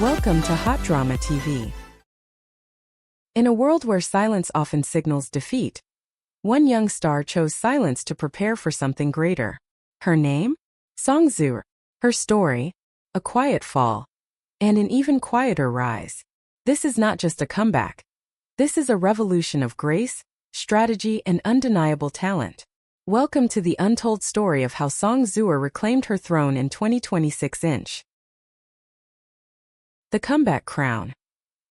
Welcome to Hot Drama TV. In a world where silence often signals defeat, one young star chose silence to prepare for something greater. Her name? Zuer. Her story? A quiet fall. And an even quieter rise. This is not just a comeback. This is a revolution of grace, strategy, and undeniable talent. Welcome to the untold story of how Zuer reclaimed her throne in 2026. The comeback crown.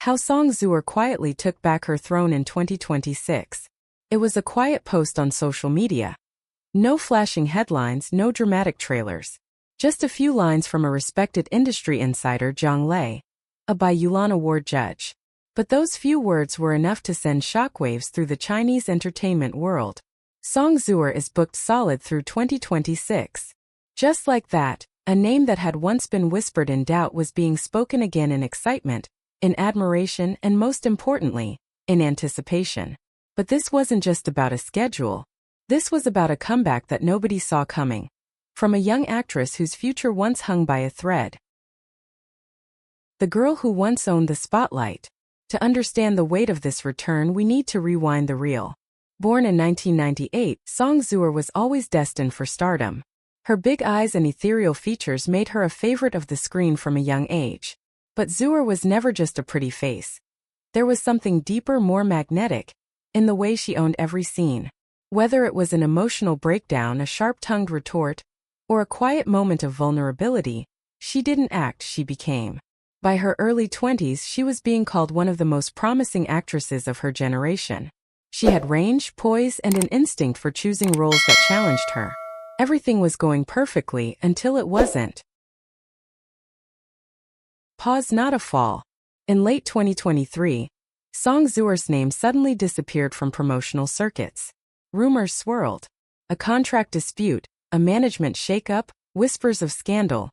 How Zuer quietly took back her throne in 2026. It was a quiet post on social media. No flashing headlines, no dramatic trailers. Just a few lines from a respected industry insider, Jiang Lei, a Baiyulan Award judge. But those few words were enough to send shockwaves through the Chinese entertainment world. Zuer is booked solid through 2026. Just like that, a name that had once been whispered in doubt was being spoken again in excitement, in admiration, and most importantly, in anticipation. But this wasn't just about a schedule. This was about a comeback that nobody saw coming. From a young actress whose future once hung by a thread. The girl who once owned the spotlight. To understand the weight of this return, we need to rewind the reel. Born in 1998, Zuer was always destined for stardom. Her big eyes and ethereal features made her a favorite of the screen from a young age. But Zuer was never just a pretty face. There was something deeper, more magnetic, in the way she owned every scene. Whether it was an emotional breakdown, a sharp-tongued retort, or a quiet moment of vulnerability, she didn't act, she became. By her early 20s, she was being called one of the most promising actresses of her generation. She had range, poise, and an instinct for choosing roles that challenged her. Everything was going perfectly until it wasn't. Pause, not a fall. In late 2023, Zuer's name suddenly disappeared from promotional circuits. Rumors swirled. A contract dispute, a management shakeup, whispers of scandal.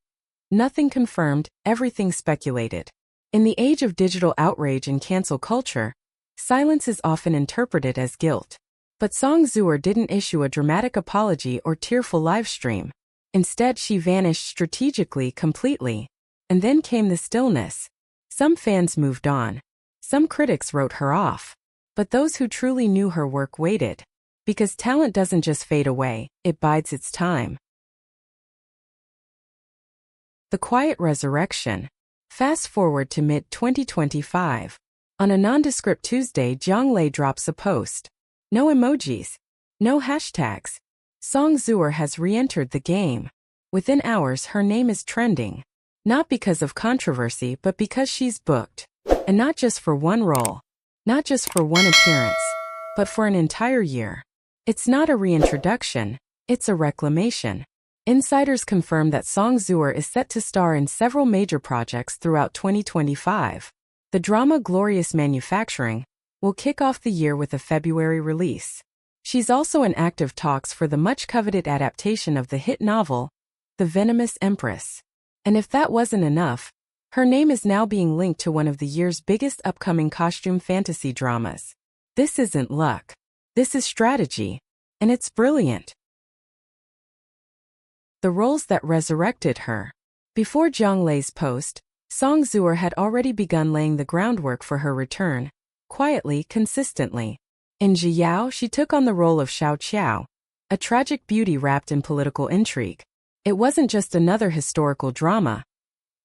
Nothing confirmed, everything speculated. In the age of digital outrage and cancel culture, silence is often interpreted as guilt. But Zuer didn't issue a dramatic apology or tearful livestream. Instead, she vanished strategically, completely. And then came the stillness. Some fans moved on. Some critics wrote her off. But those who truly knew her work waited. Because talent doesn't just fade away, it bides its time. The quiet resurrection. Fast forward to mid-2025. On a nondescript Tuesday, Jiang Lei drops a post. No emojis. No hashtags. Zuer has re-entered the game. Within hours, her name is trending. Not because of controversy, but because she's booked. And not just for one role. Not just for one appearance. But for an entire year. It's not a reintroduction. It's a reclamation. Insiders confirm that Zuer is set to star in several major projects throughout 2025. The drama Glorious Manufacturing will kick off the year with a February release. She's also in active talks for the much-coveted adaptation of the hit novel, The Venomous Empress. And if that wasn't enough, her name is now being linked to one of the year's biggest upcoming costume fantasy dramas. This isn't luck. This is strategy. And it's brilliant. The roles that resurrected her. Before Jiang Lei's post, Zuer had already begun laying the groundwork for her return. Quietly, consistently. In Zhe Yao, she took on the role of Xiao, a tragic beauty wrapped in political intrigue. It wasn't just another historical drama.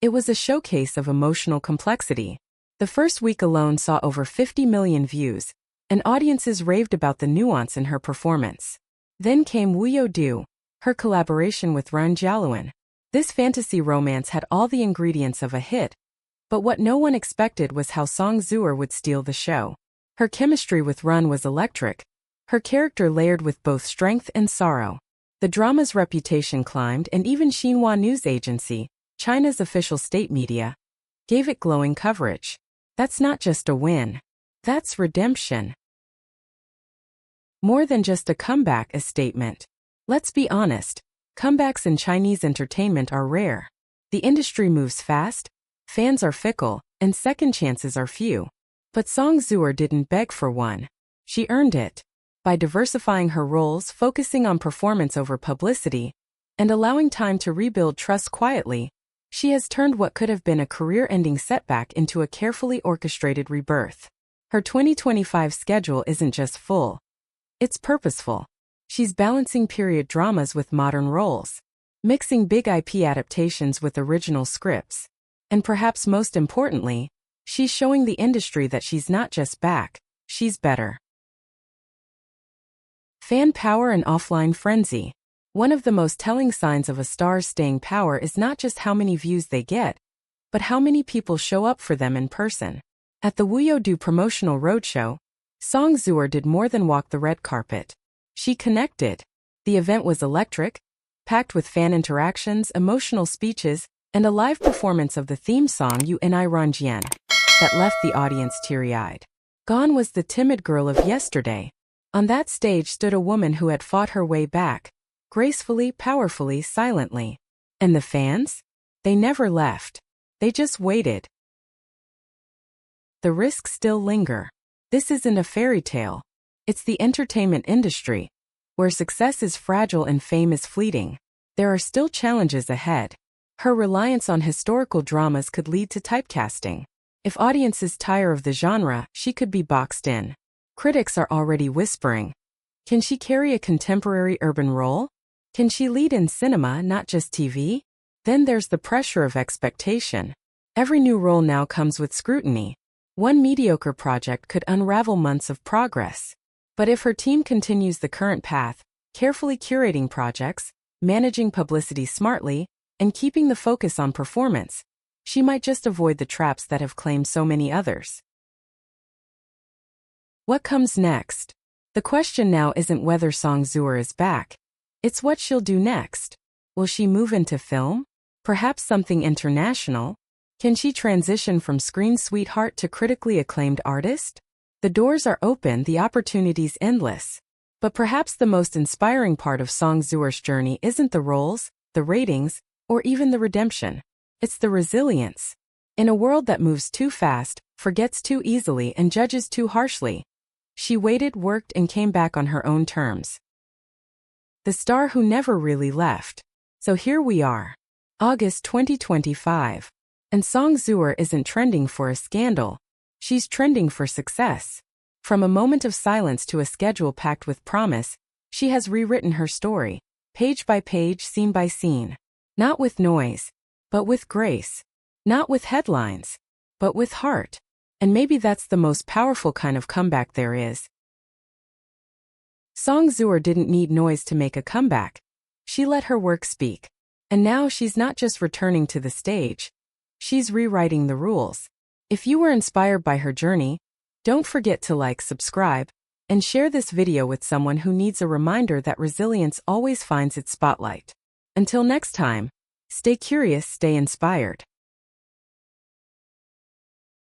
It was a showcase of emotional complexity. The first week alone saw over 50 million views, and audiences raved about the nuance in her performance. Then came Wuodo, her collaboration with Jialuan. This fantasy romance had all the ingredients of a hit. But what no one expected was how Zuer would steal the show. Her chemistry with Run was electric. Her character layered with both strength and sorrow. The drama's reputation climbed, and even Xinhua News Agency, China's official state media, gave it glowing coverage. That's not just a win. That's redemption. More than just a comeback, a statement. Let's be honest, comebacks in Chinese entertainment are rare. The industry moves fast. Fans are fickle, and second chances are few. But Zuer didn't beg for one. She earned it. By diversifying her roles, focusing on performance over publicity, and allowing time to rebuild trust quietly, She has turned what could have been a career-ending setback into a carefully orchestrated rebirth. Her 2025 schedule isn't just full. It's purposeful. She's balancing period dramas with modern roles, mixing big IP adaptations with original scripts. And perhaps most importantly, she's showing the industry that she's not just back, she's better. Fan power and offline frenzy. One of the most telling signs of a star's staying power is not just how many views they get, but how many people show up for them in person. At the Wuodo promotional roadshow, Zuer did more than walk the red carpet. She connected. The event was electric, packed with fan interactions, emotional speeches, and a live performance of the theme song Unveiled that left the audience teary-eyed. Gone was the timid girl of yesterday. On that stage stood a woman who had fought her way back, gracefully, powerfully, silently. And the fans? They never left. They just waited. The risks still linger. This isn't a fairy tale. It's the entertainment industry, where success is fragile and fame is fleeting. There are still challenges ahead. Her reliance on historical dramas could lead to typecasting. If audiences tire of the genre, she could be boxed in. Critics are already whispering. Can she carry a contemporary urban role? Can she lead in cinema, not just TV? Then there's the pressure of expectation. Every new role now comes with scrutiny. One mediocre project could unravel months of progress. But if her team continues the current path, carefully curating projects, managing publicity smartly, and keeping the focus on performance, she might just avoid the traps that have claimed so many others. What comes next? The question now isn't whether Zuer is back. It's what she'll do next. Will she move into film? Perhaps something international? Can she transition from screen sweetheart to critically acclaimed artist? The doors are open, the opportunities endless. But perhaps the most inspiring part of Zuer's journey isn't the roles, the ratings, or even the redemption. It's the resilience. In a world that moves too fast, forgets too easily, and judges too harshly, she waited, worked, and came back on her own terms. The star who never really left. So here we are. August 2025. And Zuer isn't trending for a scandal. She's trending for success. From a moment of silence to a schedule packed with promise, she has rewritten her story, page by page, scene by scene. Not with noise, but with grace. Not with headlines, but with heart. And maybe that's the most powerful kind of comeback there is. Zuer didn't need noise to make a comeback. She let her work speak. And now she's not just returning to the stage. She's rewriting the rules. If you were inspired by her journey, don't forget to like, subscribe, and share this video with someone who needs a reminder that resilience always finds its spotlight. Until next time, stay curious, stay inspired.